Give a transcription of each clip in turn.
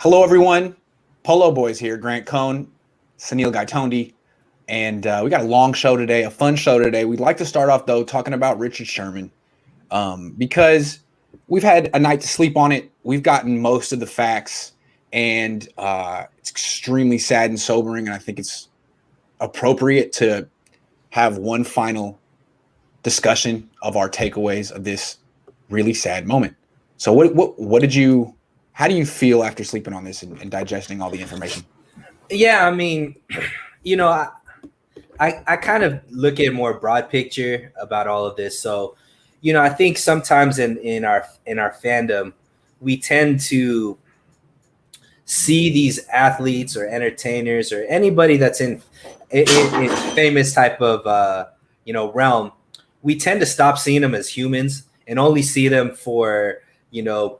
Hello, everyone. Polo Boys here. Grant Cohn, Suneil Gaitonde, and we got a long show today, a fun show today. We'd like to start off though talking about Richard Sherman, because we've had a night to sleep on it. We've gotten most of the facts, and it's extremely sad and sobering. And I think it's appropriate to have one final discussion of our takeaways of this really sad moment. So, what did you? How do you feel after sleeping on this and digesting all the information? Yeah, I mean, you know, I kind of look at more broad picture about all of this. So, I think sometimes in our fandom, we tend to see these athletes or entertainers or anybody that's in famous type of realm. We tend to stop seeing them as humans and only see them for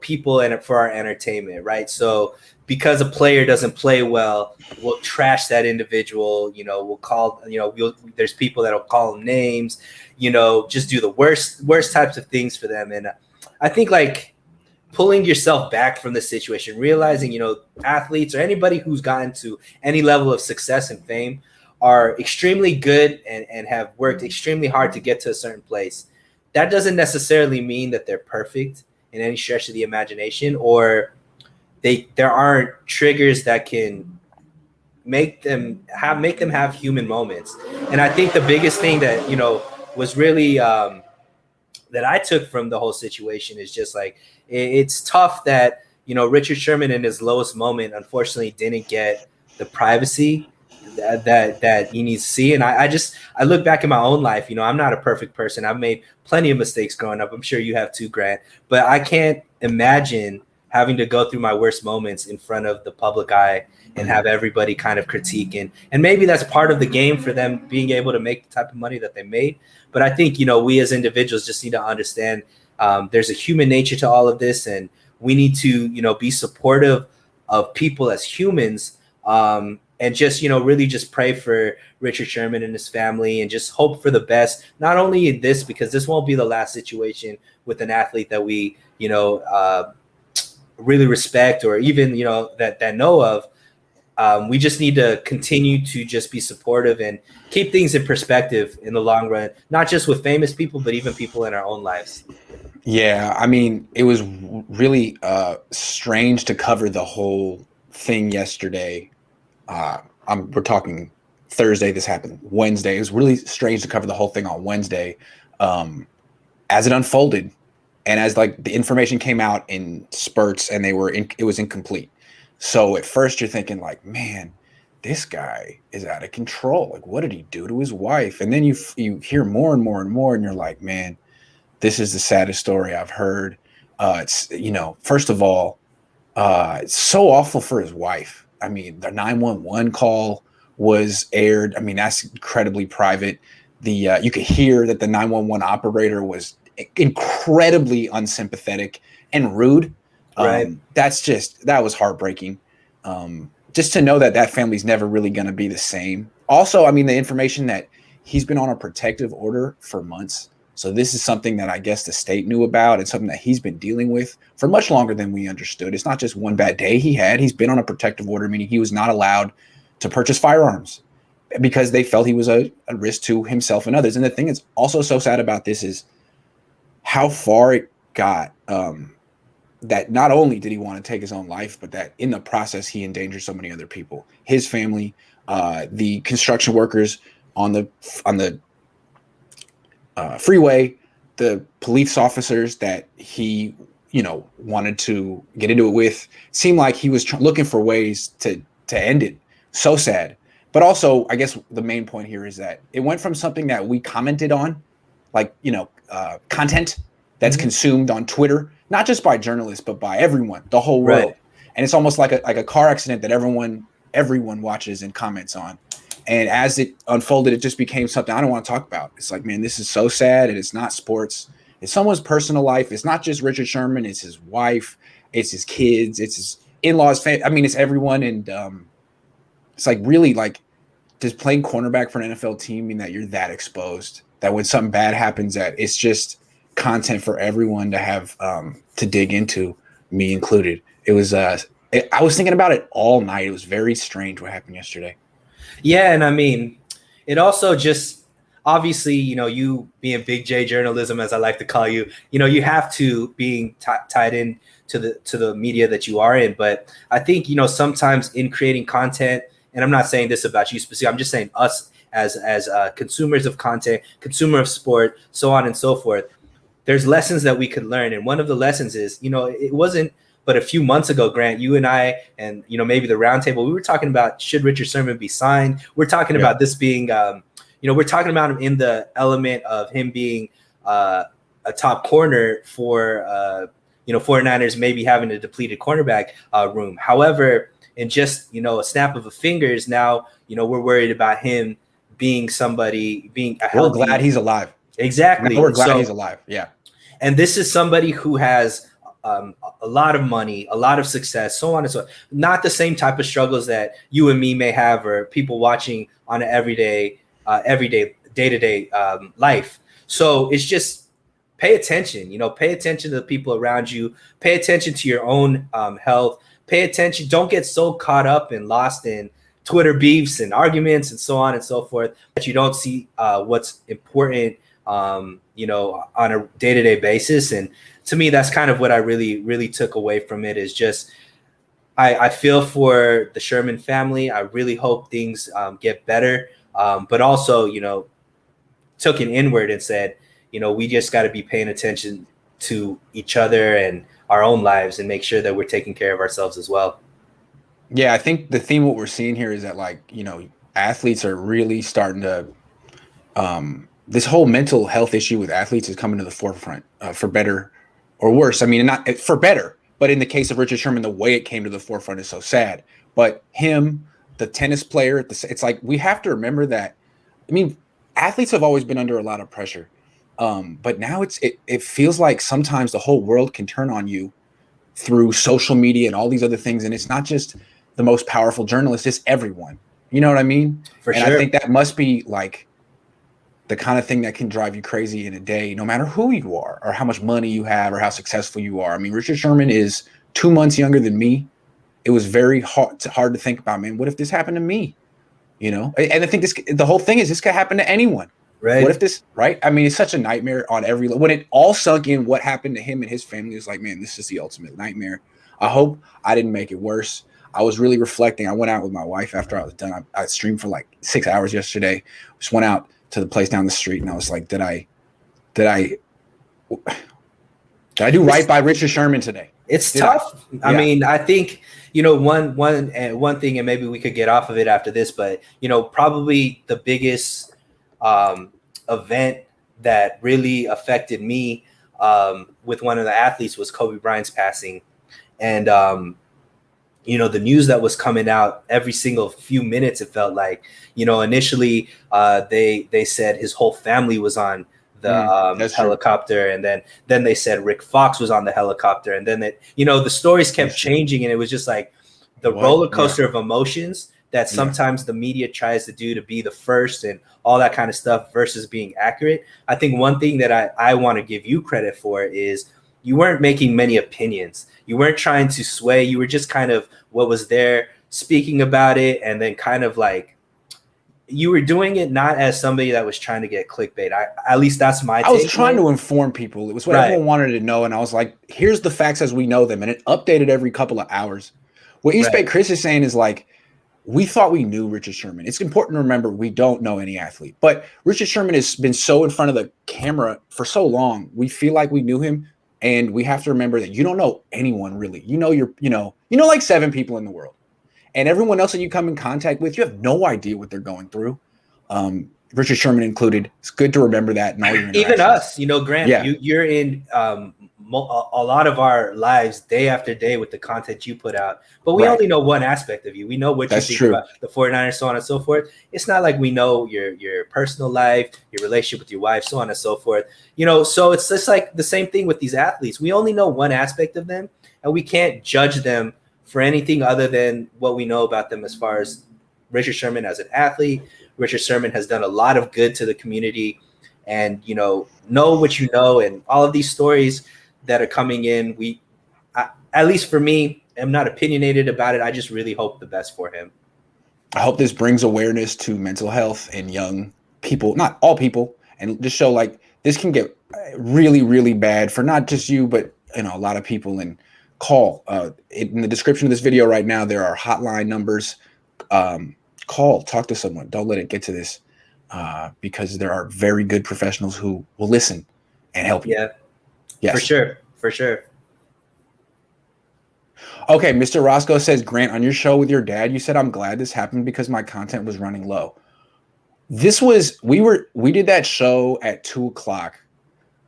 people and for our entertainment, right? So because a player doesn't play well, we'll trash that individual. We'll call, there's people that'll call them names, just do the worst types of things for them. And I think like pulling yourself back from the situation, realizing, athletes or anybody who's gotten to any level of success and fame are extremely good and have worked extremely hard to get to a certain place. That doesn't necessarily mean that they're perfect in any stretch of the imagination, or there aren't triggers that can make them have human moments. And I think the biggest thing that was really that I took from the whole situation is just like it's tough that Richard Sherman in his lowest moment unfortunately didn't get the privacy that he needs to see. And I look back in my own life. I'm not a perfect person. I've made plenty of mistakes growing up. I'm sure you have too, Grant. But I can't imagine having to go through my worst moments in front of the public eye and have everybody kind of critique. And maybe that's part of the game for them being able to make the type of money that they made. But I think, we as individuals just need to understand there's a human nature to all of this. And we need to, be supportive of people as humans. And just, really just pray for Richard Sherman and his family and just hope for the best, not only in this, because this won't be the last situation with an athlete that we, really respect or even, that know of. We just need to continue to just be supportive and keep things in perspective in the long run, not just with famous people, but even people in our own lives. Yeah, I mean, it was really strange to cover the whole thing yesterday. We're talking Thursday. This happened Wednesday. It was really strange to cover the whole thing on Wednesday, as it unfolded, and as like the information came out in spurts, and it was incomplete. So at first you're thinking like, man, this guy is out of control. Like, what did he do to his wife? And then you hear more and more and more, and you're like, man, this is the saddest story I've heard. It's first of all, it's so awful for his wife. I mean, the 911 call was aired. I mean, that's incredibly private. You could hear that the 911 operator was incredibly unsympathetic and rude. Right. That was heartbreaking. Just to know that family's never really going to be the same. Also, I mean, the information that he's been on a protective order for months. So this is something that I guess the state knew about and something that he's been dealing with for much longer than we understood. It's not just one bad day he's been on a protective order, meaning he was not allowed to purchase firearms because they felt he was a risk to himself and others. And the thing that's also so sad about this is how far it got, that not only did he want to take his own life, but that in the process, he endangered so many other people, his family, the construction workers on the freeway, the police officers that he, wanted to get into it with. Seemed like he was looking for ways to end it. So sad. But also, I guess the main point here is that it went from something that we commented on, like, content that's consumed on Twitter, not just by journalists, but by everyone, the whole world. Right. And it's almost like a car accident that everyone watches and comments on. And as it unfolded, it just became something I don't want to talk about. It's like, man, this is so sad. And it's not sports. It's someone's personal life. It's not just Richard Sherman. It's his wife. It's his kids. It's his in-laws. I mean, it's everyone. And it's like really like, does playing cornerback for an NFL team mean that you're that exposed? That when something bad happens, that it's just content for everyone to have to dig into, me included. It was I was thinking about it all night. It was very strange what happened yesterday. Yeah, and I mean, it also just obviously, you being big J journalism, as I like to call you, you have to being tied in to the media that you are in. But I think sometimes in creating content, and I'm not saying this about you specifically, I'm just saying us as consumers of content, consumer of sport, so on and so forth. There's lessons that we could learn, and one of the lessons is, it wasn't but a few months ago, Grant, you and I, and maybe the roundtable, we were talking about should Richard Sherman be signed. We're talking about this being, we're talking about him in the element of him being a top corner for 49ers maybe having a depleted cornerback room. However, in just a snap of a fingers, now we're worried about him being somebody being a healthy. We're glad he's alive. Exactly. Now we're glad he's alive. Yeah. And this is somebody who has a lot of money, a lot of success, so on and so on. Not the same type of struggles that you and me may have, or people watching on an everyday, day-to-day life. So it's just pay attention. Pay attention to the people around you. Pay attention to your own health. Pay attention. Don't get so caught up and lost in Twitter beefs and arguments and so on and so forth that you don't see what's important, on a day-to-day basis. And to me, that's kind of what I really, really took away from it, is just I feel for the Sherman family. I really hope things get better, but also, took an inward and said, we just got to be paying attention to each other and our own lives and make sure that we're taking care of ourselves as well. Yeah, I think the theme, what we're seeing here is that, athletes are really starting to this whole mental health issue with athletes is coming to the forefront, for better or worse. I mean, not for better, but in the case of Richard Sherman, the way it came to the forefront is so sad. But him, the tennis player, it's like we have to remember that. I mean, athletes have always been under a lot of pressure, but now it feels like sometimes the whole world can turn on you through social media and all these other things, and it's not just the most powerful journalists; it's everyone. You know what I mean? For and sure. I think that must be like the kind of thing that can drive you crazy in a day, no matter who you are or how much money you have or how successful you are. I mean, Richard Sherman is 2 months younger than me. It was very hard to think about, man, what if this happened to me? And I think the whole thing is this could happen to anyone. Right. What if this, right? I mean, it's such a nightmare on every level. When it all sunk in, what happened to him and his family, it was like, man, this is the ultimate nightmare. I hope I didn't make it worse. I was really reflecting. I went out with my wife after I was done. I streamed for like 6 hours yesterday. Just went out to the place down the street, and I was like, did I do right by Richard Sherman today? It's tough. I mean, I think, one thing, and maybe we could get off of it after this, but, probably the biggest event that really affected me with one of the athletes was Kobe Bryant's passing. And, the news that was coming out every single few minutes, it felt like, initially they said his whole family was on the helicopter, and then they said Rick Fox was on the helicopter, and then the stories kept changing, and it was just like the roller coaster of emotions that sometimes the media tries to do to be the first and all that kind of stuff versus being accurate. I think one thing that I want to give you credit for is you weren't making many opinions. You weren't trying to sway. You were just kind of what was there, speaking about it, and then kind of like you were doing it not as somebody that was trying to get clickbait. At least that's my take. I was trying to inform people. It was what everyone wanted to know, and I was like, here's the facts as we know them, and it updated every couple of hours. What East Bay Chris is saying is like, we thought we knew Richard Sherman. It's important to remember we don't know any athlete, but Richard Sherman has been so in front of the camera for so long. We feel like we knew him. And we have to remember that you don't know anyone really. You know like 7 people in the world, and everyone else that you come in contact with, you have no idea what they're going through. Richard Sherman included. It's good to remember that in all your even us, Grant, you're in a lot of our lives day after day with the content you put out, but we only know one aspect of you. We know what you think about the 49ers, so on and so forth. It's not like we know your personal life, your relationship with your wife, so on and so forth. So it's just like the same thing with these athletes. We only know one aspect of them, and we can't judge them for anything other than what we know about them as far as Richard Sherman as an athlete. Richard Sherman has done a lot of good to the community, and know what you know, and all of these stories that are coming in. At least for me, am not opinionated about it. I just really hope the best for him. I hope this brings awareness to mental health in young people, not all people, and just show like this can get really, really bad for not just you, but a lot of people. And call in the description of this video right now, there are hotline numbers. Call, talk to someone. Don't let it get to this, because there are very good professionals who will listen and help you. Yeah, yes, for sure. Okay, Mr. Roscoe says, Grant, on your show with your dad, you said, I'm glad this happened because my content was running low. We did that show at 2:00.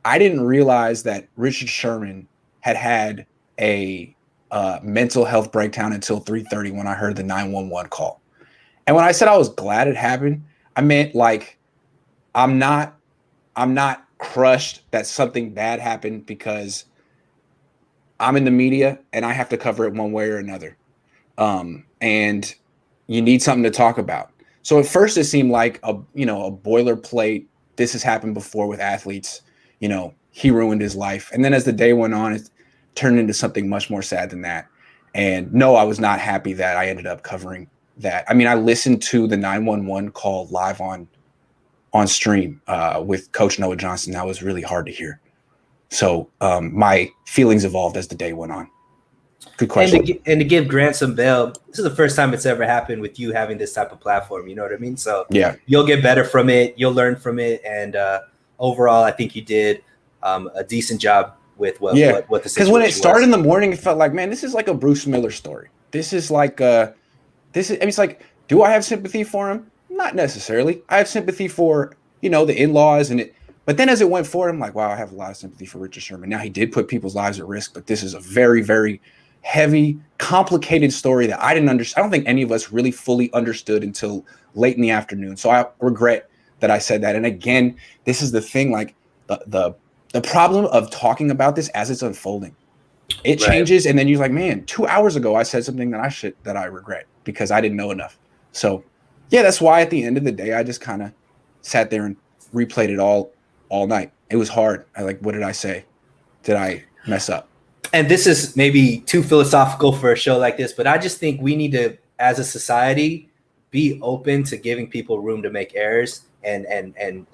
I didn't realize that Richard Sherman had a mental health breakdown until 3:30 when I heard the 911 call. And when I said I was glad it happened, I meant like I'm not crushed that something bad happened because I'm in the media and I have to cover it one way or another. And you need something to talk about. So at first it seemed like a boilerplate. This has happened before with athletes. He ruined his life. And then as the day went on, it turned into something much more sad than that. And no, I was not happy that I ended up covering that. I mean, I listened to the 911 call live on stream with Coach Noah Johnson. That was really hard to hear. So my feelings evolved as the day went on. Good question. And to give Grant some bail, this is the first time it's ever happened with you having this type of platform. You know what I mean? So yeah, you'll get better from it. You'll learn from it. And overall, I think you did a decent job with what the situation was. Because when it started in the morning, it felt like, man, this is like a Bruce Miller story. This is like it's like, do I have sympathy for him? Not necessarily. I have sympathy for, the in-laws and it. But then as it went forward, I'm like, wow, I have a lot of sympathy for Richard Sherman. Now, he did put people's lives at risk, but this is a very, very heavy, complicated story that I didn't understand. I don't think any of us really fully understood until late in the afternoon. So I regret that I said that. And again, this is the thing, like the problem of talking about this as it's unfolding. It changes, and then you're like, man, 2 hours ago I said something that I regret because I didn't know enough. So yeah, that's why at the end of the day, I just kind of sat there and replayed it all night. It was hard. What did I say? Did I mess up? And this is maybe too philosophical for a show like this, but I just think we need to, as a society, be open to giving people room to make errors and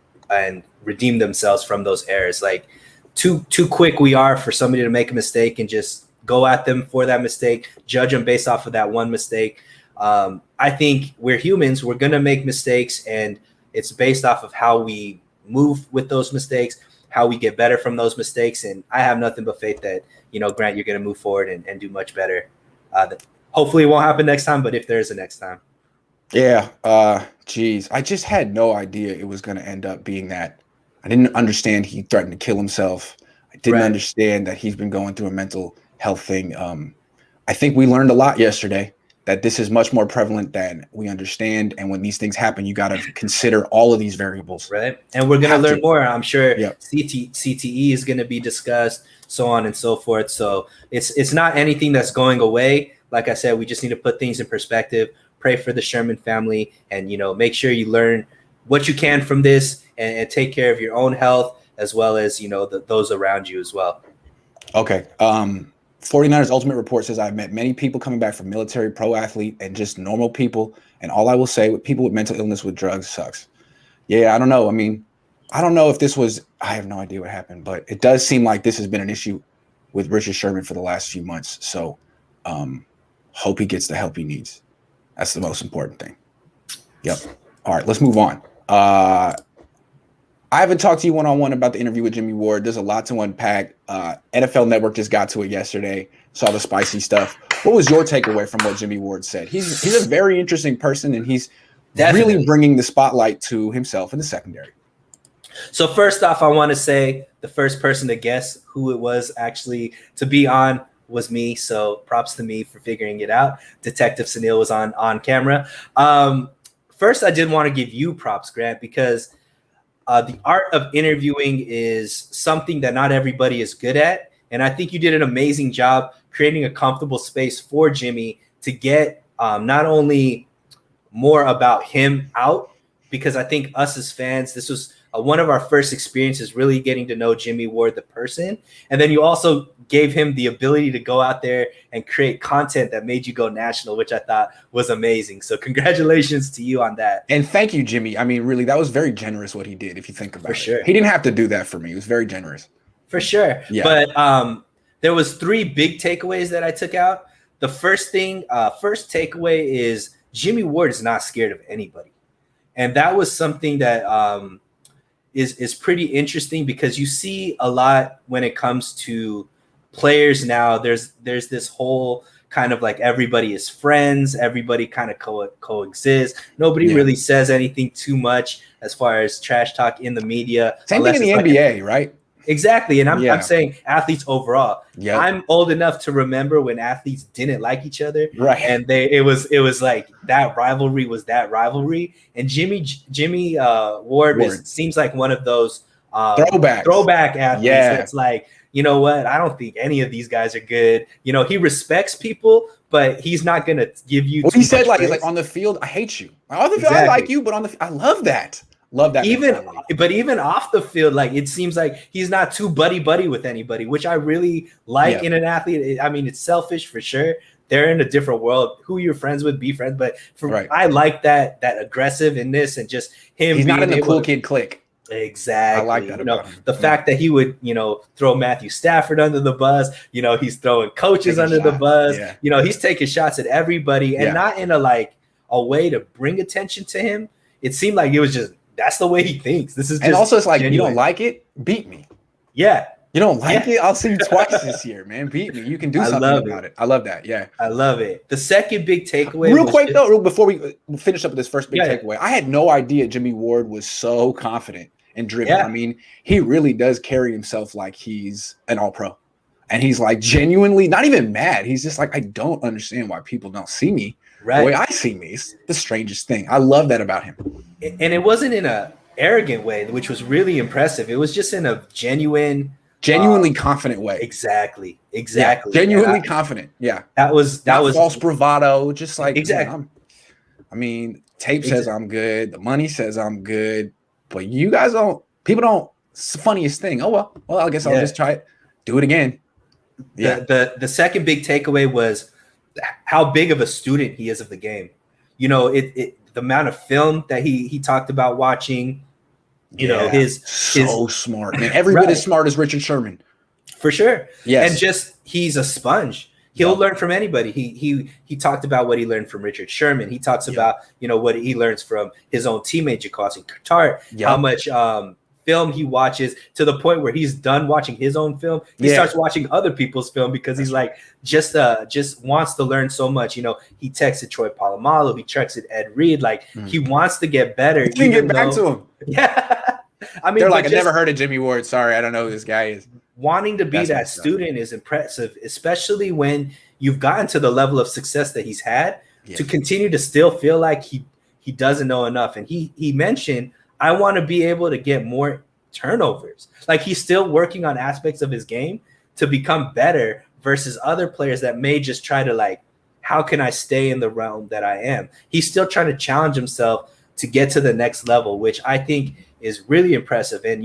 redeem themselves from those errors. Like too quick we are for somebody to make a mistake and just go at them for that mistake, judge them based off of that one mistake. I think we're humans. We're going to make mistakes, and it's based off of how we move with those mistakes, how we get better from those mistakes. And I have nothing but faith that, Grant, you're going to move forward and do much better. Hopefully it won't happen next time, but if there is a next time. Yeah. Geez, I just had no idea it was going to end up being that. I didn't understand he threatened to kill himself. I didn't understand that he's been going through a mental health thing. I think we learned a lot yesterday, that this is much more prevalent than we understand. And when these things happen, you got to consider all of these variables. Right. And we're going to learn more. I'm sure Yep. CTE is going to be discussed, so on and so forth. So it's not anything that's going away. Like I said, we just need to put things in perspective, pray for the Sherman family, and, make sure you learn what you can from this and take care of your own health as well as, those around you as well. Okay. 49ers Ultimate Report says, I've met many people coming back from military, pro athlete, and just normal people. And all I will say, with people with mental illness with drugs sucks. Yeah, I don't know. I mean, I don't know if this was, I have no idea what happened, but it does seem like this has been an issue with Richard Sherman for the last few months. So hope he gets the help he needs. That's the most important thing. Yep. All right, let's move on. I haven't talked to you one-on-one about the interview with Jimmy Ward. There's a lot to unpack. NFL Network just got to it yesterday, saw the spicy stuff. What was your takeaway from what Jimmy Ward said? He's a very interesting person, and he's really bringing the spotlight to himself in the secondary. So first off, I want to say the first person to guess who it was actually to be on was me. So props to me for figuring it out. Detective Suneil was on camera. First, I did want to give you props, Grant, because the art of interviewing is something that not everybody is good at. And I think you did an amazing job creating a comfortable space for Jimmy to get not only more about him out, because I think us as fans, this was one of our first experiences really getting to know Jimmy Ward, the person. And then you also gave him the ability to go out there and create content that made you go national, which I thought was amazing. So congratulations to you on that. And thank you, Jimmy. I mean, really, that was very generous what he did, if you think about it. For sure. He didn't have to do that for me. It was very generous. For sure. Yeah. But there was 3 big takeaways that I took out. The first takeaway is Jimmy Ward is not scared of anybody. And that was something that is pretty interesting, because you see a lot when it comes to players now. There's this whole kind of like everybody is friends, everybody kind of coexists. Nobody really says anything too much as far as trash talk in the media. Same thing in the NBA, right? Exactly. And I'm saying athletes overall. Yep. I'm old enough to remember when athletes didn't like each other. Right. And it was like that rivalry was that rivalry. And Jimmy Ward seems like one of those throwback athletes. Yeah. That's like, you know what? I don't think any of these guys are good. You know, he respects people, but he's not going to give you. What he said, like, he's like, on the field, I hate you. On the field, I like you, but I love that. Love that. Even off the field, like, it seems like he's not too buddy with anybody, which I really like in an athlete. I mean, it's selfish for sure. They're in a different world. Who you're friends with, be friends. But I like that aggressiveness and just him. He's not in the cool kid clique. Exactly. I like that about him. The fact that he would, throw Matthew Stafford under the bus. He's throwing coaches under the bus. Yeah. He's taking shots at everybody, and not in a way to bring attention to him. It seemed like it was just. That's the way he thinks. This is just, and also it's like, genuine. You don't like it, beat me. Yeah. You don't like it? I'll see you twice this year, man. Beat me. You can do something about it. I love that. Yeah. I love it. The second big takeaway. Real quick though, before we finish up with this first big takeaway, I had no idea Jimmy Ward was so confident and driven. Yeah. I mean, he really does carry himself like he's an all-pro. And he's like genuinely not even mad. He's just like, I don't understand why people don't see me the way I see me. It's the strangest thing. I love that about him. And it wasn't in a arrogant way, which was really impressive. It was just in a genuinely confident way. Exactly. Yeah, genuinely confident. Yeah. That was false bravado. Just like, exactly. Tape says I'm good. The money says I'm good, but you guys don't, people don't, it's the funniest thing. Oh, well, I guess I'll just try it. Do it again. Yeah. The second big takeaway was how big of a student he is of the game. The amount of film that he talked about watching, his smart, man. Every bit as smart as Richard Sherman. For sure. Yes. And just, he's a sponge. He'll learn from anybody. He talked about what he learned from Richard Sherman. He talks about, what he learns from his own teammate, Jaquazi Cartart, how much film he watches, to the point where he's done watching his own film. He starts watching other people's film because he's like, just wants to learn so much. He texted Troy Polamalu, he texted Ed Reed. Like, he wants to get better. You can get back to him. Yeah. They're like, I never heard of Jimmy Ward. Sorry, I don't know who this guy is. Wanting to be that student is impressive, especially when you've gotten to the level of success that he's had, to continue to still feel like he doesn't know enough. And he mentioned, I want to be able to get more turnovers. Like, he's still working on aspects of his game to become better versus other players that may just try to how can I stay in the realm that I am? He's still trying to challenge himself to get to the next level, which I think is really impressive. And,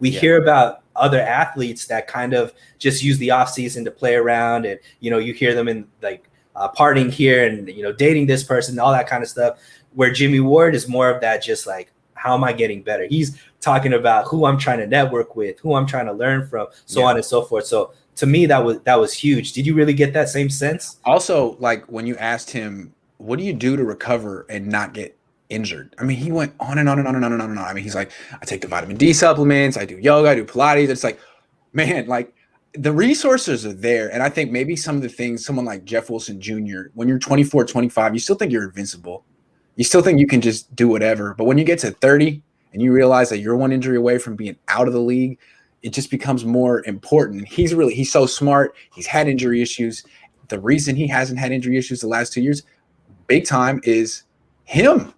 we hear about other athletes that kind of just use the off season to play around, and, you hear them in partying here and, dating this person, all that kind of stuff, where Jimmy Ward is more of that, just like, how am I getting better? He's talking about who I'm trying to network with, who I'm trying to learn from, so on and so forth. So to me, that was huge. Did you really get that same sense? Also, when you asked him, what do you do to recover and not get injured? I mean, he went on and on and on and on and on and on. I mean, he's like, I take the vitamin D supplements, I do yoga, I do Pilates. It's like, man, the resources are there. And I think maybe some of the things, someone like Jeff Wilson Jr., when you're 24, 25, you still think you're invincible. You still think you can just do whatever. But when you get to 30 and you realize that you're one injury away from being out of the league, it just becomes more important. He's so smart. He's had injury issues. The reason he hasn't had injury issues the last 2 years, big time, is him.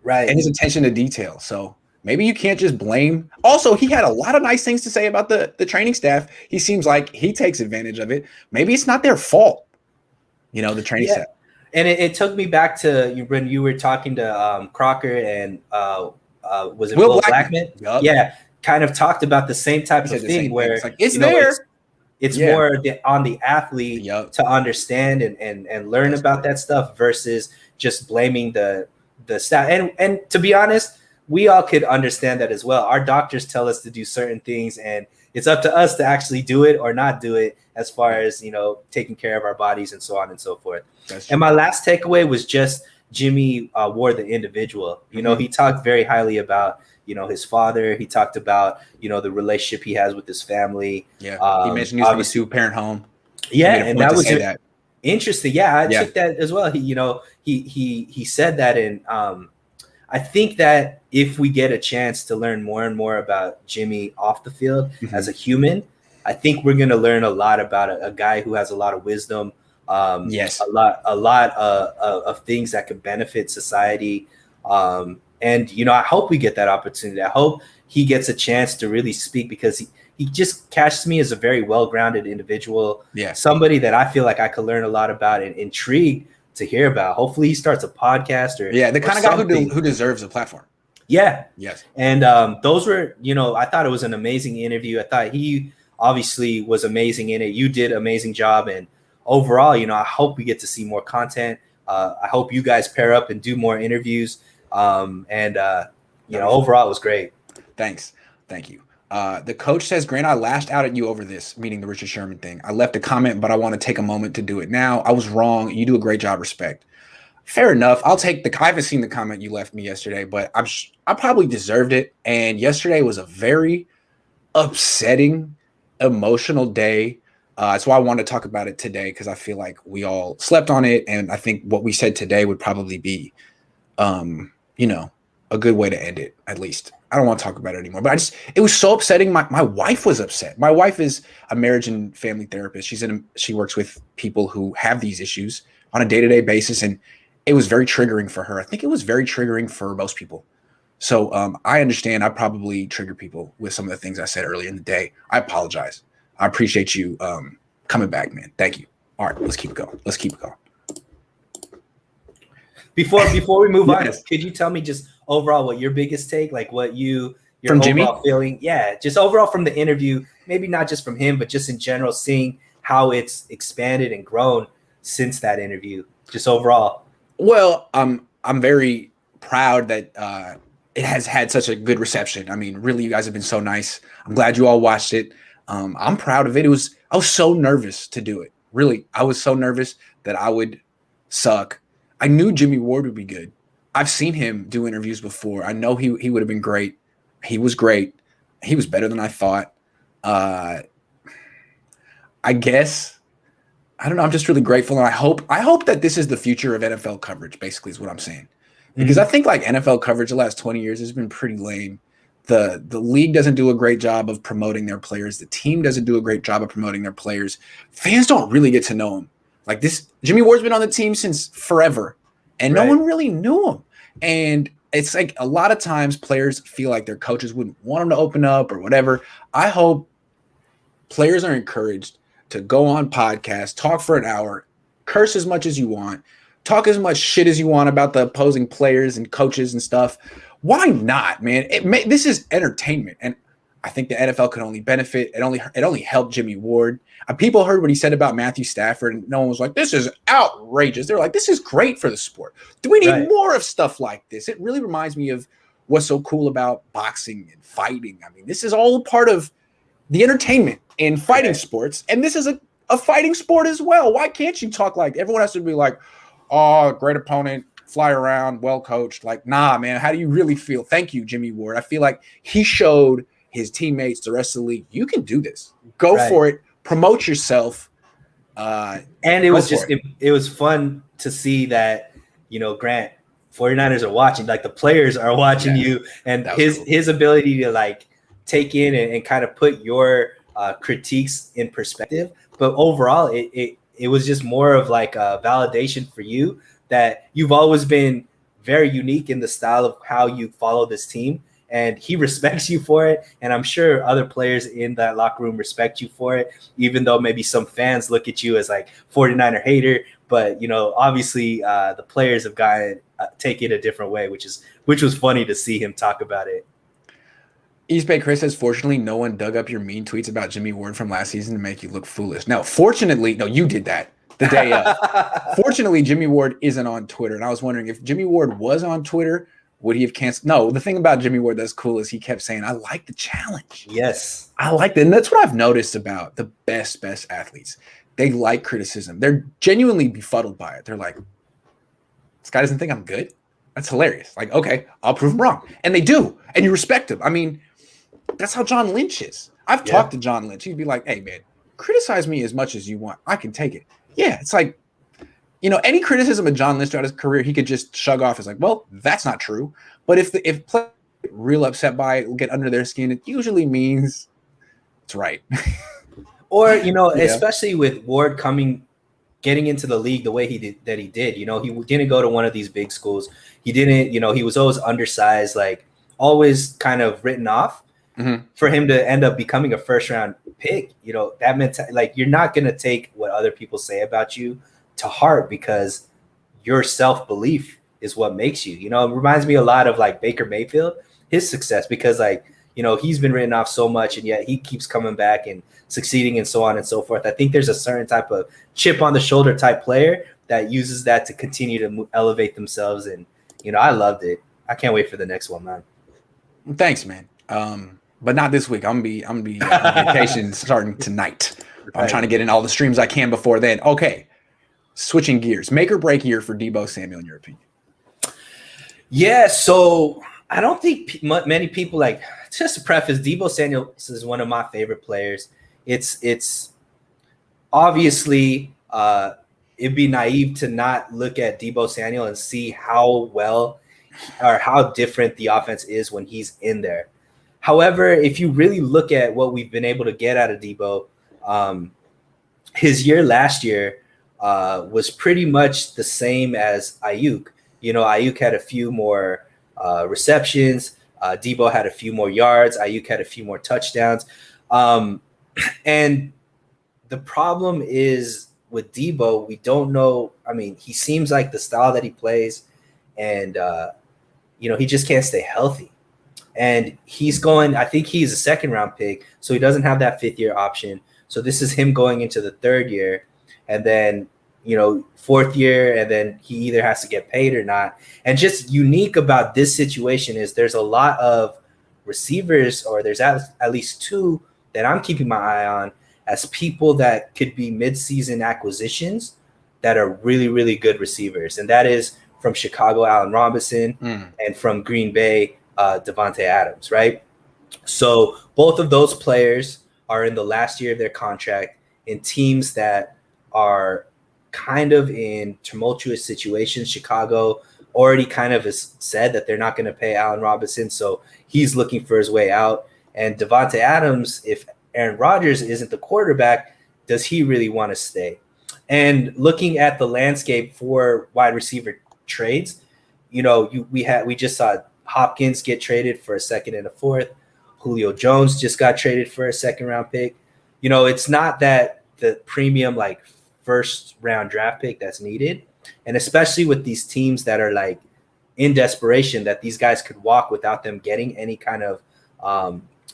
Right. And his attention to detail. So maybe you can't just blame. Also, he had a lot of nice things to say about the training staff. He seems like he takes advantage of it. Maybe it's not their fault, the training staff. And it took me back to when you were talking to Crocker and was it Will Blackman? Yep. Yeah, kind of talked about the same type of thing where it's like it's there. It's more on the athlete to understand and learn about that stuff versus just blaming the staff. And to be honest, we all could understand that as well. Our doctors tell us to do certain things, and it's up to us to actually do it or not do it as far as, taking care of our bodies and so on and so forth. And my last takeaway was just Jimmy Ward, the individual. He talked very highly about his father. He talked about the relationship he has with his family. He mentioned he was from a two-parent home. And that was interesting. I took that as well. He said that, and I think that if we get a chance to learn more and more about Jimmy off the field as a human, I think we're going to learn a lot about a guy who has a lot of wisdom. A lot of things that could benefit society. And, I hope we get that opportunity. I hope he gets a chance to really speak, because he just catches me as a very well-grounded individual. Somebody that I feel like I could learn a lot about and intrigued to hear about. Hopefully he starts a podcast the kind of guy who deserves a platform. And those were, I thought it was an amazing interview. I thought he obviously was amazing in it. You did an amazing job. And overall, I hope we get to see more content. I hope you guys pair up and do more interviews. Overall it was great. Thanks. Thank you. The coach says, Grant, I lashed out at you over this, meaning the Richard Sherman thing. I left a comment, but I want to take a moment to do it now. I was wrong. You do a great job. Respect. Fair enough. I'll take I haven't seen the comment you left me yesterday, but I probably deserved it. And yesterday was a very upsetting, emotional day. That's why I wanted to talk about it today, because I feel like we all slept on it. And I think what we said today would probably be, a good way to end it, at least. I don't want to talk about it anymore, but it was so upsetting. My wife was upset. My wife is a marriage and family therapist. She works with people who have these issues on a day-to-day basis. And it was very triggering for her. I think it was very triggering for most people. So I understand I probably triggered people with some of the things I said earlier in the day. I apologize. I appreciate you coming back, man. Thank you. All right, let's keep it going. Before we move on, could you tell me just overall what your biggest take, like what your from overall Jimmy? Feeling? Yeah, just overall from the interview, maybe not just from him, but just in general, seeing how it's expanded and grown since that interview, just overall. Well, I'm very proud that it has had such a good reception. I mean, really, you guys have been so nice. I'm glad you all watched it. I'm proud of it. I was so nervous to do it. Really, I was so nervous that I would suck. I knew Jimmy Ward would be good. I've seen him do interviews before. I know he would have been great. He was great. He was better than I thought. I guess, I don't know. I'm just really grateful. And I hope that this is the future of NFL coverage, basically, is what I'm saying. Because I think like NFL coverage the last 20 years has been pretty lame. The league doesn't do a great job of promoting their players. The team doesn't do a great job of promoting their players. Fans don't really get to know them. Like this, Jimmy Ward's been on the team since forever, and no one really knew him. And it's like a lot of times players feel like their coaches wouldn't want them to open up or whatever. I hope players are encouraged to go on podcasts, talk for an hour, curse as much as you want, talk as much shit as you want about the opposing players and coaches and stuff. Why not, man? This is entertainment, and I think the NFL could only benefit. It only helped Jimmy Ward. People heard what he said about Matthew Stafford, and no one was like, "This is outrageous." They're like, "This is great for the sport. Do we need more of stuff like this?" It really reminds me of what's so cool about boxing and fighting. I mean, this is all part of the entertainment in fighting sports, and this is a fighting sport as well. Why can't you talk like everyone has to be like, "Oh, great opponent, fly around, well coached"? Like, nah, man. How do you really feel? Thank you, Jimmy Ward. I feel like he showed his teammates, the rest of the league, you can do this. Go for it. Promote yourself. And it was fun to see that, Grant, 49ers are watching, like the players are watching you, and his ability to like take in and kind of put your critiques in perspective. But overall, it was just more of like a validation for you that you've always been very unique in the style of how you follow this team. And he respects you for it. And I'm sure other players in that locker room respect you for it, even though maybe some fans look at you as like 49er hater. But obviously, the players have gotten take it a different way, which was funny to see him talk about it. East Bay Chris says, fortunately, no one dug up your mean tweets about Jimmy Ward from last season to make you look foolish. No, fortunately, no, you did that the day of. Fortunately, Jimmy Ward isn't on Twitter. And I was wondering if Jimmy Ward was on Twitter, would he have canceled? No, the thing about Jimmy Ward that's cool is he kept saying, I like the challenge. Yes. I like that. And that's what I've noticed about the best athletes. They like criticism. They're genuinely befuddled by it. They're like, this guy doesn't think I'm good. That's hilarious. Like, okay, I'll prove him wrong. And they do. And you respect him. I mean, that's how John Lynch is. I've talked to John Lynch. He'd be like, hey, man, criticize me as much as you want. I can take it. Yeah, it's like, any criticism of John Lynch throughout his career, he could just shrug off as like, well, that's not true. But if players get real upset by it, get under their skin, it usually means it's right. Or, especially with Ward getting into the league the way he did, he didn't go to one of these big schools. He didn't, he was always undersized, like always kind of written off. Mm-hmm. For him to end up becoming a first round pick, that meant like you're not going to take what other people say about you to heart, because your self-belief is what makes you. It reminds me a lot of like Baker Mayfield, his success, because like he's been written off so much and yet he keeps coming back and succeeding and so on and so forth. I think there's a certain type of chip on the shoulder type player that uses that to continue to elevate themselves. And I loved it. I can't wait for the next one, man. Thanks, man. But not this week. I'm gonna be on vacation starting tonight. Right. I'm trying to get in all the streams I can before then. Okay, switching gears. Make or break year for Deebo Samuel, in your opinion? Yeah, so I don't think many people like. Just to preface, Deebo Samuel is one of my favorite players. It's obviously it'd be naive to not look at Deebo Samuel and see how well or how different the offense is when he's in there. However, if you really look at what we've been able to get out of Deebo, his year last year was pretty much the same as Ayuk. Ayuk had a few more receptions. Deebo had a few more yards. Ayuk had a few more touchdowns. And the problem is with Deebo, we don't know. I mean, he seems like the style that he plays, and he just can't stay healthy. And I think he's a second round pick, so he doesn't have that 5th year option. So this is him going into the 3rd year, and then, 4th year, and then he either has to get paid or not. And just unique about this situation is there's a lot of receivers, or there's at least 2 that I'm keeping my eye on as people that could be midseason acquisitions that are really, really good receivers. And that is from Chicago, Allen Robinson, and from Green Bay, Davante Adams, right? So both of those players are in the last year of their contract in teams that are kind of in tumultuous situations. Chicago already kind of has said that they're not going to pay Allen Robinson, so he's looking for his way out. And Davante Adams, if Aaron Rodgers isn't the quarterback, does he really want to stay? And looking at the landscape for wide receiver trades, we just saw Hopkins get traded for a 2nd and a 4th. Julio Jones just got traded for a 2nd round pick. It's not that the premium like 1st round draft pick that's needed. And especially with these teams that are like in desperation, that these guys could walk without them getting any kind of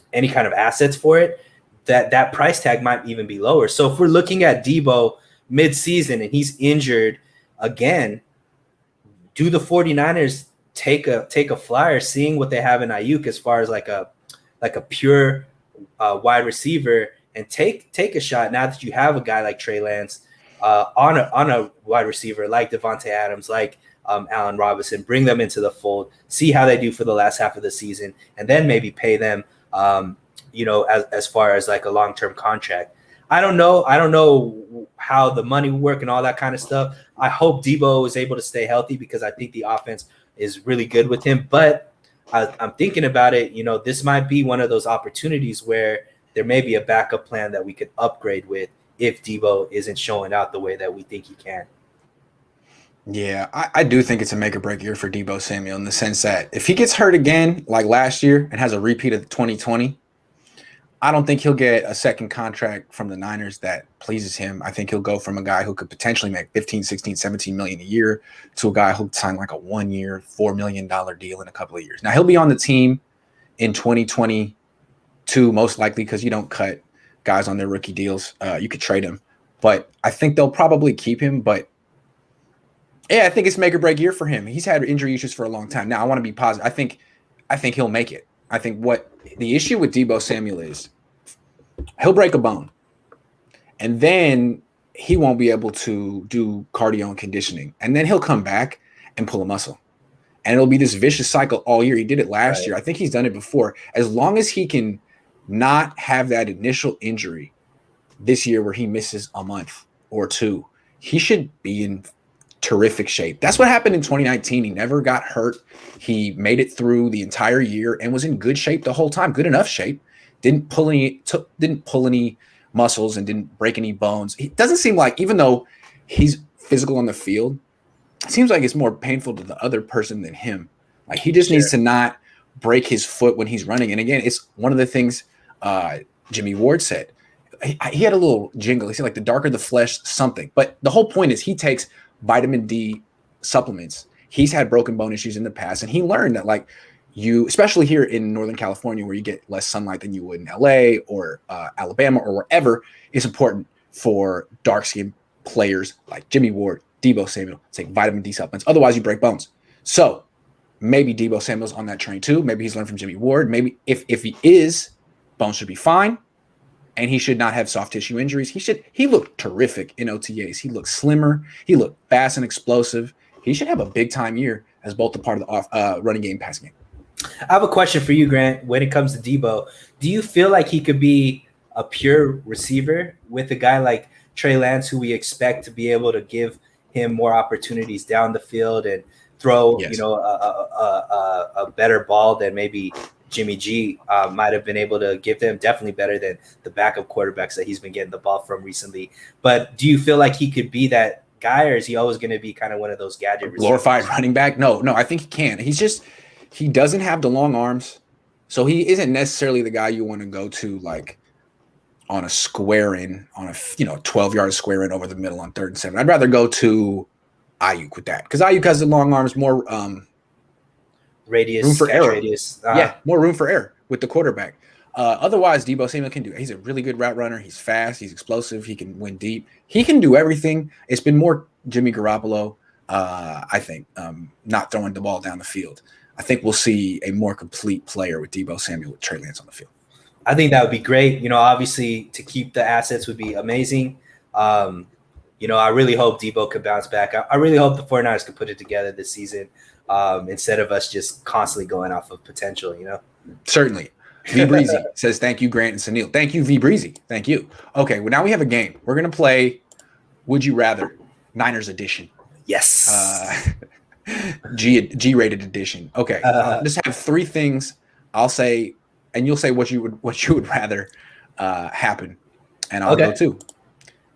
assets for it, that price tag might even be lower. So if we're looking at Deebo mid-season and he's injured again, do the 49ers take a flyer, seeing what they have in Ayuk as far as like a pure wide receiver, and take a shot now that you have a guy like Trey Lance on a wide receiver like Davante Adams, like Allen Robinson, bring them into the fold, see how they do for the last half of the season, and then maybe pay them as far as like a long-term contract. I don't know how the money will work and all that kind of stuff. I hope Deebo is able to stay healthy, because I think the offense is really good with him. But I'm thinking about it, this might be one of those opportunities where there may be a backup plan that we could upgrade with if Deebo isn't showing out the way that we think he can. Yeah, I do think it's a make or break year for Deebo Samuel, in the sense that if he gets hurt again like last year and has a repeat of 2020, I don't think he'll get a second contract from the Niners that pleases him. I think he'll go from a guy who could potentially make 15, 16, 17 million a year to a guy who'll sign like a 1 year, $4 million deal in a couple of years. Now he'll be on the team in 2022, most likely, because you don't cut guys on their rookie deals. You could trade him, but I think they'll probably keep him. But yeah, I think it's make or break year for him. He's had injury issues for a long time. Now I want to be positive. I think he'll make it. I think what the issue with Deebo Samuel is, he'll break a bone, and then he won't be able to do cardio and conditioning, and then he'll come back and pull a muscle, and it'll be this vicious cycle all year. He did it last year. I think he's done it before. As long as he can not have that initial injury this year where he misses a month or two, he should be in terrific shape. That's what happened in 2019. He never got hurt. He made it through the entire year and was in good shape the whole time, good enough shape. Didn't pull any muscles and didn't break any bones. It doesn't seem like, even though he's physical on the field, it seems like it's more painful to the other person than him. Like he just needs to not break his foot when he's running. And again, it's one of the things Jimmy Ward said. He had a little jingle. He said like the darker the flesh, something. But the whole point is he takes vitamin D supplements. He's had broken bone issues in the past, and he learned that like you, especially here in Northern California where you get less sunlight than you would in LA or Alabama or wherever, it's important for dark-skinned players like Jimmy Ward, Deebo Samuel, take vitamin D supplements. Otherwise, you break bones. So maybe Deebo Samuel's on that train too. Maybe he's learned from Jimmy Ward. Maybe if he is, bones should be fine. And he should not have soft tissue injuries. He looked terrific in OTAs. He looked slimmer. He looked fast and explosive. He should have a big time year as both a part of the running game, passing game. I have a question for you, Grant. When it comes to Deebo, do you feel like he could be a pure receiver with a guy like Trey Lance, who we expect to be able to give him more opportunities down the field and throw, a better ball than maybe Jimmy G might have been able to give them, definitely better than the backup quarterbacks that he's been getting the ball from recently. But do you feel like he could be that guy, or is he always going to be kind of one of those gadget receivers? Glorified running back? No, I think he can. He doesn't have the long arms, so he isn't necessarily the guy you want to go to like on a square in, on a 12-yard square in over the middle on 3rd and 7. I'd rather go to Ayuk with that, because Ayuk has the long arms, more radius, room for error. Radius. More room for error with the quarterback. Otherwise, Deebo Samuel can do it. He's a really good route runner. He's fast. He's explosive. He can win deep. He can do everything. It's been more Jimmy Garoppolo, I think, not throwing the ball down the field. I think we'll see a more complete player with Deebo Samuel with Trey Lance on the field. I think that would be great. Obviously, to keep the assets would be amazing. I really hope Deebo could bounce back. I really hope the 49ers could put it together this season, instead of us just constantly going off of potential, Certainly. V Breezy says, thank you, Grant and Suneil. Thank you, V Breezy. Thank you. Okay, well, now we have a game. We're going to play Would You Rather, Niners edition. Yes. G-rated edition. Okay. Just have 3 things I'll say, and you'll say what you would rather happen. And I'll go too.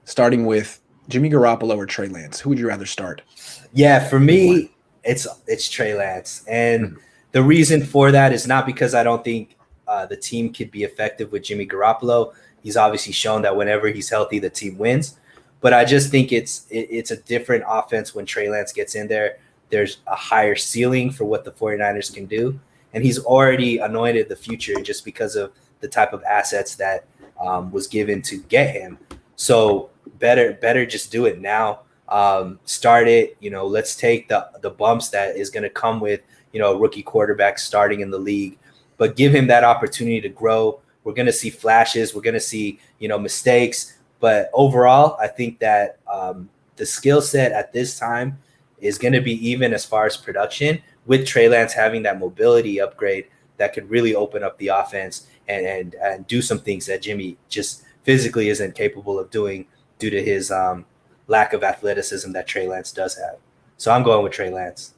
Starting with Jimmy Garoppolo or Trey Lance. Who would you rather start? Yeah, for me, it's Trey Lance. And the reason for that is not because I don't think the team could be effective with Jimmy Garoppolo. He's obviously shown that whenever he's healthy, the team wins. But I just think it's a different offense when Trey Lance gets in there. There's a higher ceiling for what the 49ers can do. And he's already anointed the future just because of the type of assets that was given to get him. So better just do it now. Start it. Let's take the bumps that is going to come with, a rookie quarterback starting in the league, but give him that opportunity to grow. We're going to see flashes. We're going to see, mistakes. But overall, I think that the skill set at this time is going to be even as far as production, with Trey Lance having that mobility upgrade that could really open up the offense and do some things that Jimmy just physically isn't capable of doing due to his lack of athleticism that Trey Lance does have. So I'm going with Trey Lance.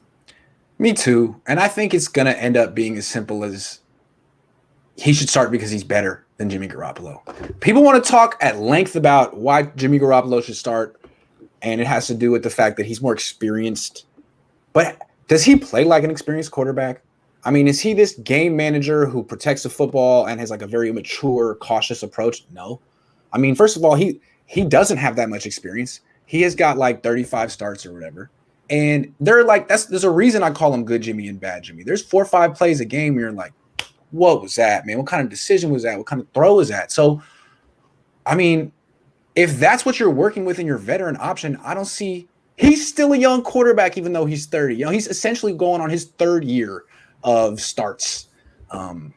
Me too. And I think it's going to end up being as simple as he should start because he's better than Jimmy Garoppolo. People want to talk at length about why Jimmy Garoppolo should start, and it has to do with the fact that he's more experienced. But does he play like an experienced quarterback? I mean, is he this game manager who protects the football and has like a very mature, cautious approach? No. I mean, first of all, he doesn't have that much experience. He has got like 35 starts or whatever. And they're like, there's a reason I call him good Jimmy and bad Jimmy. There's 4 or 5 plays a game where you're like, what was that, man? What kind of decision was that? What kind of throw was that? So, I mean, if that's what you're working with in your veteran option, I don't see. He's still a young quarterback, even though he's 30. You know, he's essentially going on his 3rd year of starts. I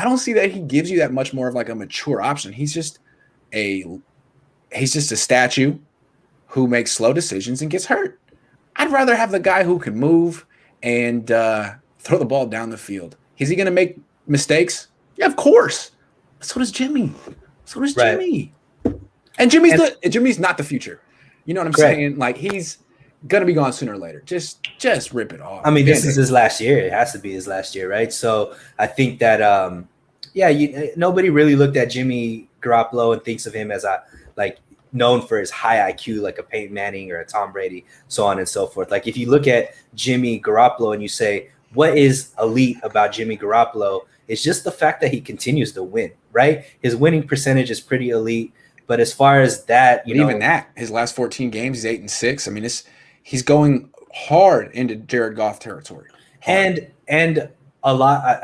don't see that he gives you that much more of like a mature option. He's just a statue who makes slow decisions and gets hurt. I'd rather have the guy who can move and throw the ball down the field. Is he going to make mistakes? Yeah, of course. So does Jimmy. Jimmy. And Jimmy's not the future. You know what I'm saying? Like, he's gonna be gone sooner or later. Just rip it off. I mean, this is his last year. It has to be his last year, right? So I think that nobody really looked at Jimmy Garoppolo and thinks of him as known for his high IQ, like a Peyton Manning or a Tom Brady, so on and so forth. Like, if you look at Jimmy Garoppolo and you say, what is elite about Jimmy Garoppolo? It's just the fact that he continues to win, right? His winning percentage is pretty elite. But as far as that, even that, his last 14 games, he's 8-6. I mean, he's going hard into Jared Goff territory. Hard. And a lot,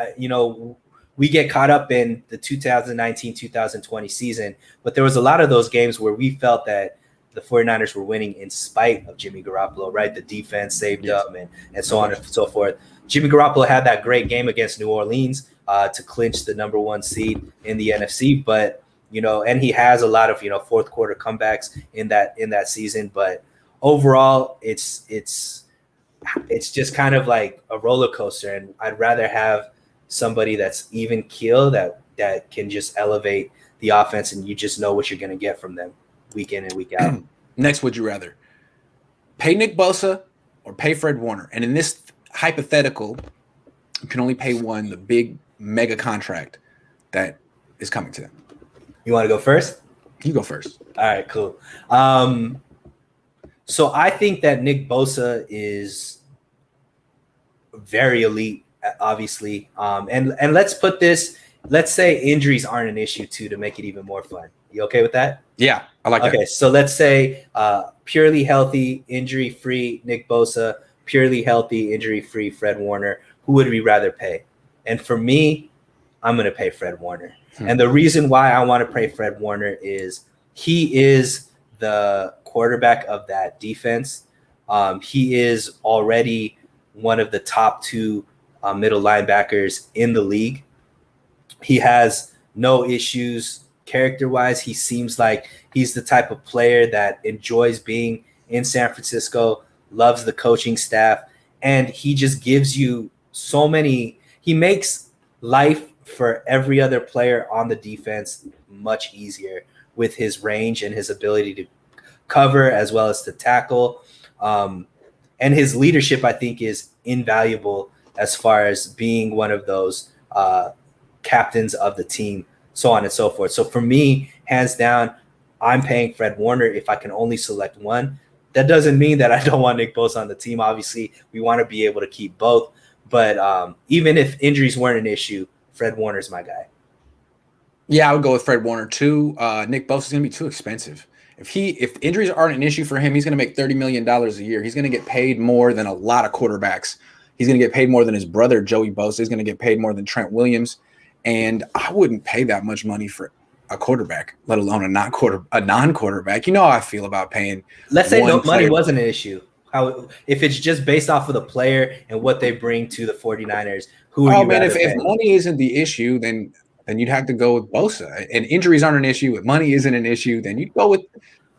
we get caught up in the 2019-2020 season, but there was a lot of those games where we felt that the 49ers were winning in spite of Jimmy Garoppolo, right? The defense saved them and so on and so forth. Jimmy Garoppolo had that great game against New Orleans to clinch the number 1 seed in the NFC, but and he has a lot of fourth quarter comebacks in that season, but overall it's just kind of like a roller coaster, and I'd rather have somebody that's even keel that can just elevate the offense, and you just know what you're going to get from them week in and week out. Next, would you rather pay Nick Bosa or pay Fred Warner? And in this hypothetical, you can only pay one, the big mega contract that is coming to them. You want to go first? You go first. All right, cool. So I think that Nick Bosa is very elite, obviously. And let's put this, let's say injuries aren't an issue too, to make it even more fun. You okay with that? Yeah, I like that. Okay, so let's say purely healthy, injury-free Nick Bosa, purely healthy, injury-free Fred Warner. Who would we rather pay? And for me, I'm going to pay Fred Warner. And the reason why I want to pay Fred Warner is he is the quarterback of that defense. He is already one of the top 2 middle linebackers in the league. He has no issues character-wise. He seems like he's the type of player that enjoys being in San Francisco, loves the coaching staff, and he just gives you so many – he makes life for every other player on the defense much easier with his range and his ability to cover as well as to tackle. And his leadership, I think, is invaluable as far as being one of those captains of the team, so on and so forth. So for me, hands down, I'm paying Fred Warner if I can only select one. That doesn't mean that I don't want Nick Bosa on the team. Obviously, we want to be able to keep both. But even if injuries weren't an issue, Fred Warner's my guy. Yeah, I would go with Fred Warner too. Nick Bosa's going to be too expensive. If injuries aren't an issue for him, he's going to make $30 million a year. He's going to get paid more than a lot of quarterbacks. He's going to get paid more than his brother, Joey Bosa. He's going to get paid more than Trent Williams. And I wouldn't pay that much money for a quarterback, let alone a non-quarterback. You know how I feel about paying. Let's say money wasn't an issue. If it's just based off of the player and what they bring to the 49ers, who are you rather pay? If money isn't the issue, then you'd have to go with Bosa. And injuries aren't an issue. If money isn't an issue, then you'd go with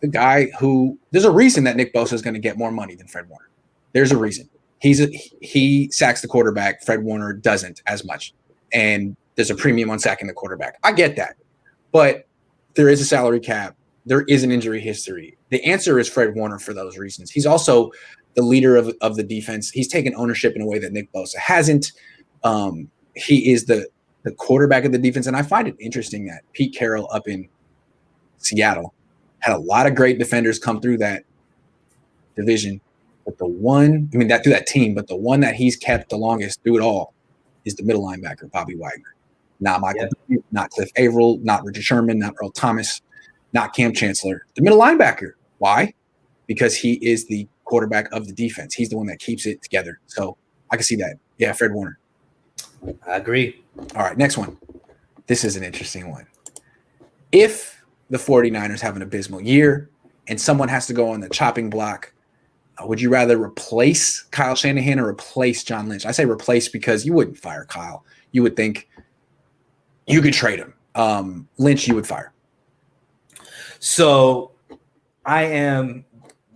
the guy who – there's a reason that Nick Bosa is going to get more money than Fred Warner. There's a reason. He sacks the quarterback. Fred Warner doesn't as much. And there's a premium on sacking the quarterback. I get that. But there is a salary cap. There is an injury history. The answer is Fred Warner for those reasons. He's also the leader of the defense. He's taken ownership in a way that Nick Bosa hasn't. He is the quarterback of the defense. And I find it interesting that Pete Carroll up in Seattle had a lot of great defenders come through that division. But through that team, but the one that he's kept the longest through it all is the middle linebacker, Bobby Wagner. Not Michael, Yep. not Cliff Averill, not Richard Sherman, not Earl Thomas, not Cam Chancellor. The middle linebacker. Why? Because he is the quarterback of the defense. He's the one that keeps it together. So I can see that. Yeah, Fred Warner. I agree. All right, next one. This is an interesting one. If the 49ers have an abysmal year and someone has to go on the chopping block, would you rather replace Kyle Shanahan or replace John Lynch? I say replace because you wouldn't fire Kyle. You would think you could trade him. Lynch, you would fire. So I am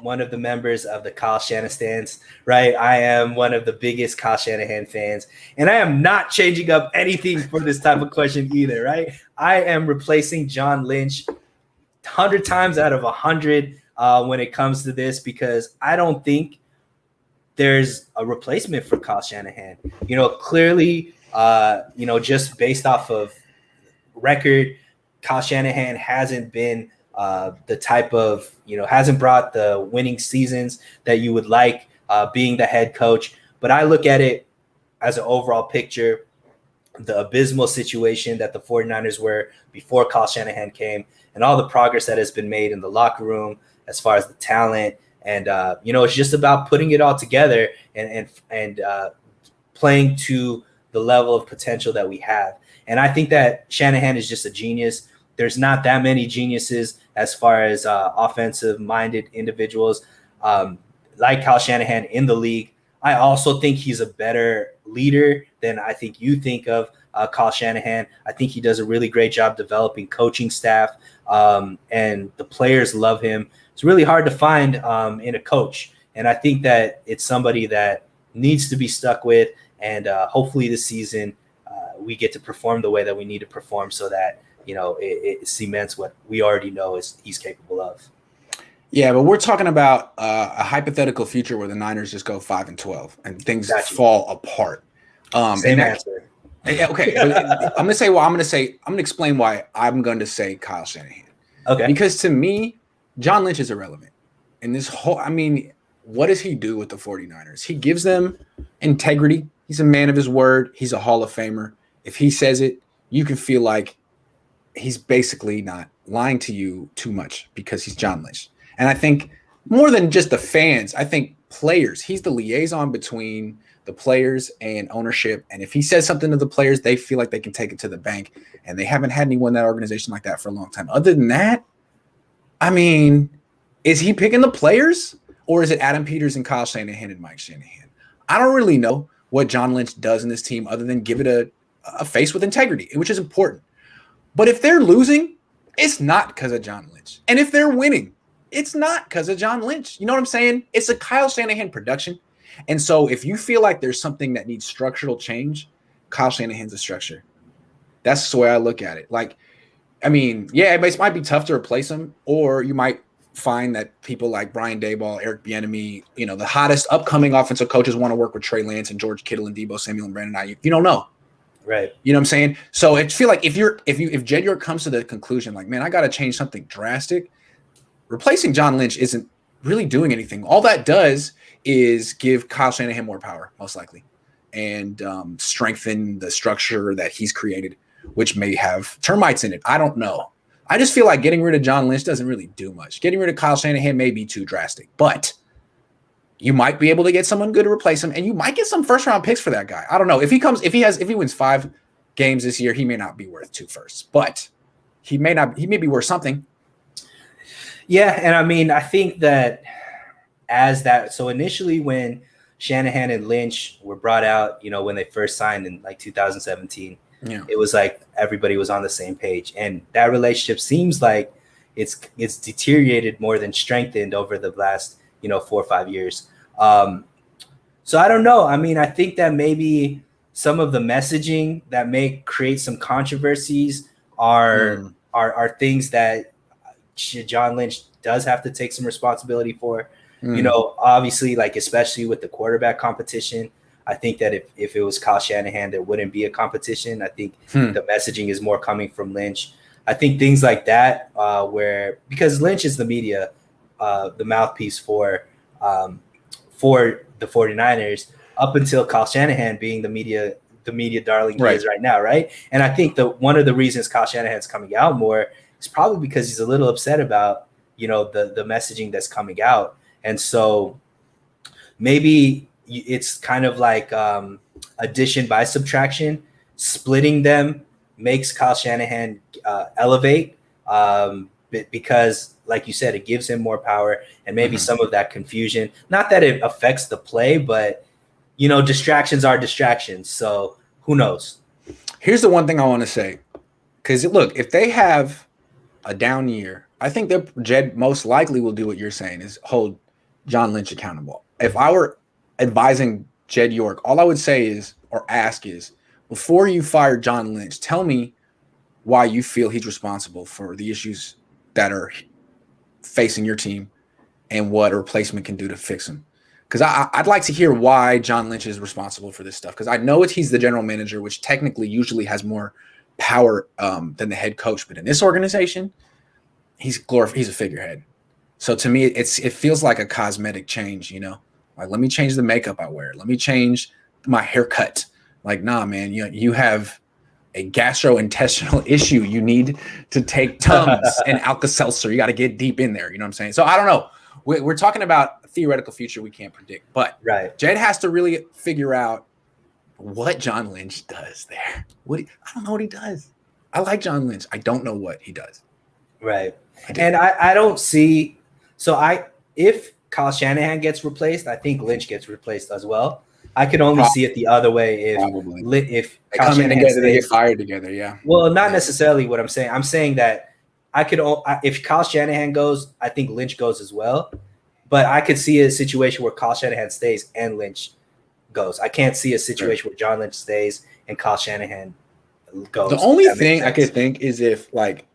one of the members of the Kyle Shanahan stands, right? I am one of the biggest Kyle Shanahan fans, and I am not changing up anything for this type of question either, right? I am replacing John Lynch 100 times out of 100 when it comes to this, because I don't think there's a replacement for Kyle Shanahan. Clearly, just based off of record, Kyle Shanahan hasn't been the type of, hasn't brought the winning seasons that you would like being the head coach. But I look at it as an overall picture, the abysmal situation that the 49ers were before Kyle Shanahan came, and all the progress that has been made in the locker room as far as the talent. And, it's just about putting it all together and playing to the level of potential that we have. And I think that Shanahan is just a genius. There's not that many geniuses as far as offensive-minded individuals like Kyle Shanahan in the league. I also think he's a better leader than I think you think of Kyle Shanahan. I think he does a really great job developing coaching staff, and the players love him. It's really hard to find in a coach, and I think that it's somebody that needs to be stuck with, and hopefully this season we get to perform the way that we need to perform so that it cements what we already know is he's capable of. Yeah, but we're talking about a hypothetical future where the Niners just go 5-12 and things fall apart. Same answer. Okay, I'm going to explain why I'm going to say Kyle Shanahan. Okay. Because to me, John Lynch is irrelevant. And what does he do with the 49ers? He gives them integrity. He's a man of his word. He's a Hall of Famer. If he says it, you can feel like he's basically not lying to you too much because he's John Lynch. And I think more than just the fans, I think players, he's the liaison between the players and ownership. And if he says something to the players, they feel like they can take it to the bank. And they haven't had anyone in that organization like that for a long time. Other than that, is he picking the players, or is it Adam Peters and Kyle Shanahan and Mike Shanahan? I don't really know what John Lynch does in this team other than give it a face with integrity, which is important. But if they're losing, it's not because of John Lynch. And if they're winning, it's not because of John Lynch. You know what I'm saying? It's a Kyle Shanahan production. And so if you feel like there's something that needs structural change, Kyle Shanahan's a structure. That's the way I look at it. It might be tough to replace him, or you might find that people like Brian Daboll, Eric Bieniemy, the hottest upcoming offensive coaches want to work with Trey Lance and George Kittle and Deebo Samuel and Brandon Ayuk. You don't know. Right. You know what I'm saying? So I feel like if Jed York comes to the conclusion, like, man, I got to change something drastic, replacing John Lynch isn't really doing anything. All that does is give Kyle Shanahan more power, most likely, and strengthen the structure that he's created, which may have termites in it. I don't know. I just feel like getting rid of John Lynch doesn't really do much. Getting rid of Kyle Shanahan may be too drastic, but you might be able to get someone good to replace him, and you might get some first-round picks for that guy. I don't know. If he wins 5 games this year, he may not be worth 2 firsts, but he may be worth something. Yeah, and I think that so initially when Shanahan and Lynch were brought out, when they first signed in like 2017, it was like everybody was on the same page, and that relationship seems like it's deteriorated more than strengthened over the last 4 or 5 years. So I don't know. I think that maybe some of the messaging that may create some controversies are things that John Lynch does have to take some responsibility for. Obviously, like especially with the quarterback competition, I think that if it was Kyle Shanahan, there wouldn't be a competition. I think the messaging is more coming from Lynch. I think things like that, because Lynch is the media, the mouthpiece for the 49ers, up until Kyle Shanahan being the the media darling he Right. is right now, right? And I think one of the reasons Kyle Shanahan's coming out more is probably because he's a little upset about, the messaging that's coming out. And so maybe it's kind of like addition by subtraction. Splitting them makes Kyle Shanahan elevate because, like you said, it gives him more power and maybe some of that confusion. Not that it affects the play, but, distractions are distractions. So who knows? Here's the one thing I want to say. Because, look, if they have a down year, I think that Jed most likely will do what you're saying, is hold John Lynch accountable. If I were advising Jed York, all I would say is, or ask is, before you fire John Lynch, tell me why you feel he's responsible for the issues that are facing your team and what a replacement can do to fix them. Because I'd like to hear why John Lynch is responsible for this stuff. Because I know he's the general manager, which technically usually has more power than the head coach. But in this organization, he's a figurehead. So to me, it feels like a cosmetic change, Like, let me change the makeup I wear. Let me change my haircut. Like, nah, man, you have a gastrointestinal issue. You need to take Tums and Alka-Seltzer. You got to get deep in there. You know what I'm saying? So I don't know. We're talking about a theoretical future we can't predict. But right. Jed has to really figure out what John Lynch does there. I don't know what he does. I like John Lynch. I don't know what he does. Right. And I don't see – so if Kyle Shanahan gets replaced, I think Lynch gets replaced as well. I could only see it the other way if Kyle Shanahan together, they get fired together, yeah. Well, not necessarily what I'm saying. I'm saying that if Kyle Shanahan goes, I think Lynch goes as well. But I could see a situation where Kyle Shanahan stays and Lynch goes. I can't see a situation where John Lynch stays and Kyle Shanahan goes. The only thing I could think is if, like,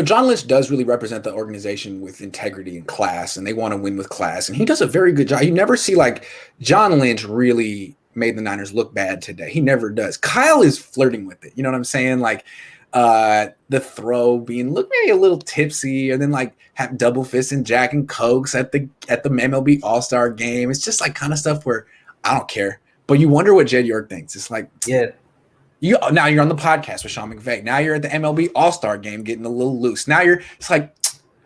John Lynch does really represent the organization with integrity and class, and they want to win with class. And he does a very good job. You never see, like, John Lynch really made the Niners look bad today. He never does. Kyle is flirting with it. You know what I'm saying? Like, the throw being maybe a little tipsy, and then like have double fists and Jack and Cokes at the MLB All-Star game. It's just like kind of stuff where I don't care. But you wonder what Jed York thinks. It's like, yeah. Now you're on the podcast with Sean McVay. Now you're at the MLB All-Star game getting a little loose. Now it's like,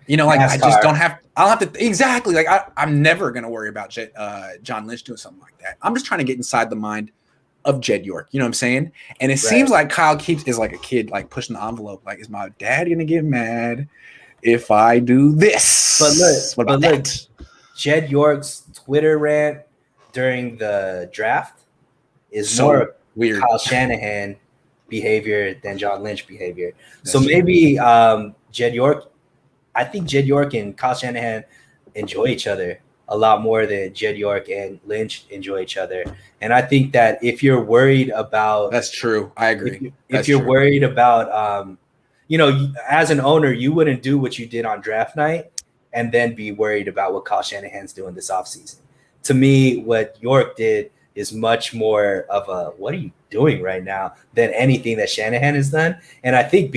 like NASCAR. I just don't have – I'll have to – exactly. Like I'm never going to worry about John Lynch doing something like that. I'm just trying to get inside the mind of Jed York. You know what I'm saying? And it seems like Kyle is like a kid, like pushing the envelope. Like, is my dad going to get mad if I do this? But look, Jed York's Twitter rant during the draft is so more weird Kyle Shanahan behavior than John Lynch behavior. That's maybe Jed York, I think Jed York and Kyle Shanahan enjoy each other a lot more than Jed York and Lynch enjoy each other. And I think that if you're worried about – That's true. I agree. If you're worried about as an owner, you wouldn't do what you did on draft night and then be worried about what Kyle Shanahan's doing this offseason. To me, what York did is much more of a what are you doing right now than anything that Shanahan has done. And I think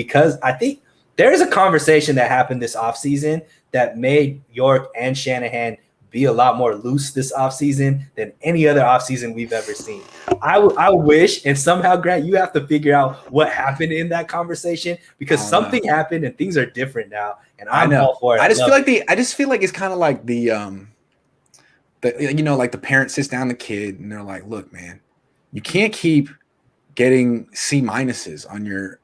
there is a conversation that happened this offseason that made York and Shanahan be a lot more loose this offseason than any other offseason we've ever seen. I wish, and somehow, Grant, you have to figure out what happened in that conversation because something happened and things are different now. And I'm all for it. I just feel like it's kind of like the like the parent sits down the kid and they're like, look, man, you can't keep getting C- on your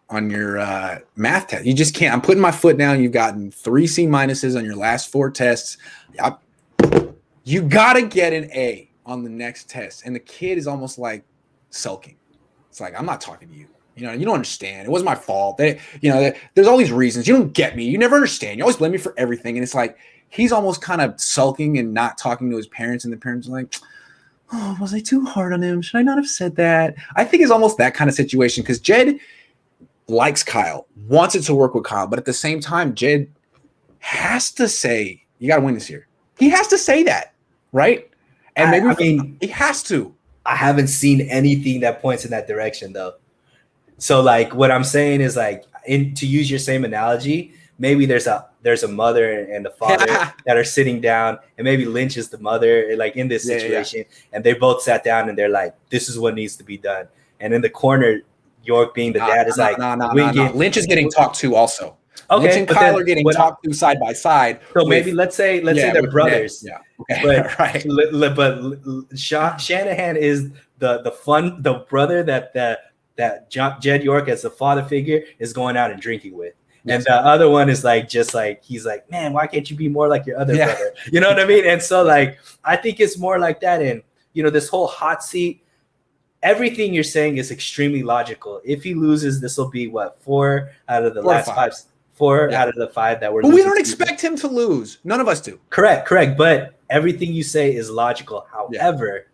math test. You just can't. I'm putting my foot down. You've gotten 3 C- on your last 4 tests. You got to get an A on the next test. And the kid is almost like sulking. It's like, I'm not talking to you. You don't understand. It wasn't my fault. There's all these reasons. You don't get me. You never understand. You always blame me for everything. And it's like, he's almost kind of sulking and not talking to his parents. And the parents are like, oh, was I too hard on him? Should I not have said that? I think it's almost that kind of situation because Jed likes Kyle, wants it to work with Kyle. But at the same time, Jed has to say, you got to win this year. He has to say that, right? And he has to. I haven't seen anything that points in that direction, though. So, like, what I'm saying is, like, to use your same analogy, maybe there's a mother and a father that are sitting down, and maybe Lynch is the mother, like, in this situation, and they both sat down and they're like, this is what needs to be done. and in the corner, York being the dad is winking. Lynch is getting talked to also. Okay, Lynch and Kyle are getting talked to side by side. So maybe let's say they're brothers. Yeah. Okay. But right. But Shanahan is the brother that Jed York as the father figure is going out and drinking with. Yes. And the other one is he's like, man, why can't you be more like your other brother? You know what I mean? And so I think it's more like that. And this whole hot seat, everything you're saying is extremely logical. If he loses, this will be what, 4 out of the last 5. 4 out of the 5 that were. But we don't expect him to lose. None of us do. Correct. But everything you say is logical. However,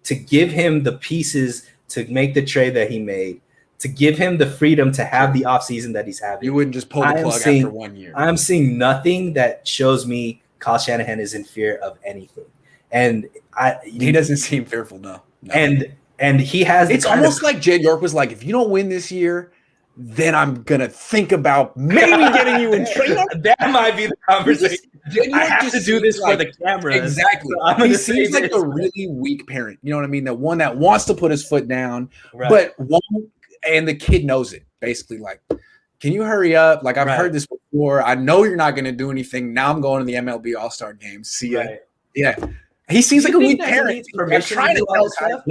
to give him the pieces to make the trade that he made, to give him the freedom to have the offseason that he's having. You wouldn't just pull the plug after 1 year. I'm seeing nothing that shows me Kyle Shanahan is in fear of anything. And he doesn't seem fearful, no. And he has. It's almost like Jed York was like, if you don't win this year, then I'm gonna think about maybe getting you in trade. That might be the conversation. I have to do this for the camera. Exactly. So he seems like a really weak parent. You know what I mean? The one that wants to put his foot down, but won't. And the kid knows it. Basically, can you hurry up? I've heard this before. I know you're not gonna do anything. Now I'm going to the MLB All-Star Game. See ya. Right. Yeah. He seems like a weak parent. I'm trying to tell Kyle.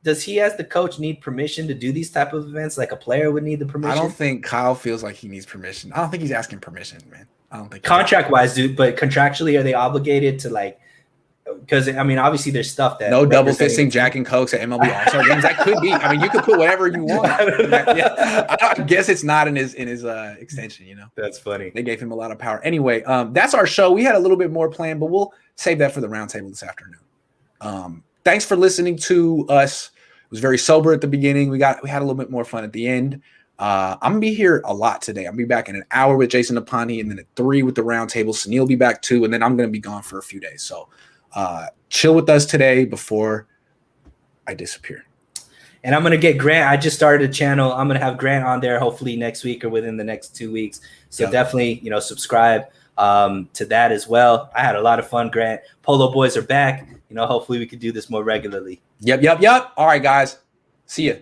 Does he, as the coach, need permission to do these type of events? Like a player would need the permission? I don't think Kyle feels like he needs permission. I don't think he's asking permission, man. I don't think contract-wise, dude. But contractually, are they obligated to Because obviously, there's stuff that no double fisting Jack and Cokes at MLB All-Star games. That could be. You could put whatever you want. I guess it's not in his extension. That's funny. They gave him a lot of power. Anyway, that's our show. We had a little bit more planned, but we'll save that for the roundtable this afternoon. Thanks for listening to us. It was very sober at the beginning. We had a little bit more fun at the end. I'm gonna be here a lot today. I'll be back in an hour with Jason Apani, and then at 3 with the roundtable. Suneil will be back too, and then I'm gonna be gone for a few days. So chill with us today before I disappear. And I'm gonna get Grant. I just started a channel. I'm gonna have Grant on there hopefully next week or within the next 2 weeks. So definitely, subscribe to that as well. I had a lot of fun, Grant. Polo Boys are back. Hopefully we could do this more regularly. Yep. All right, guys. See ya.